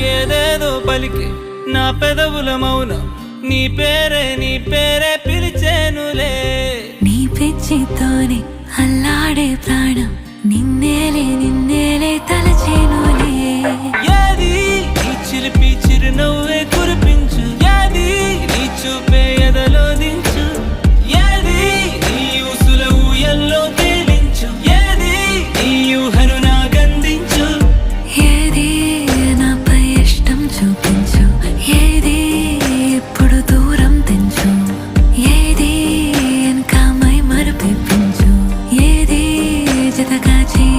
ఏదేదో పలికి నా పెదవుల మౌనం నీ పేరే పిలిచేనులే. నీ పిచ్చితోనే అల్లాడే ప్రాణం నిన్నేలే నిన్నే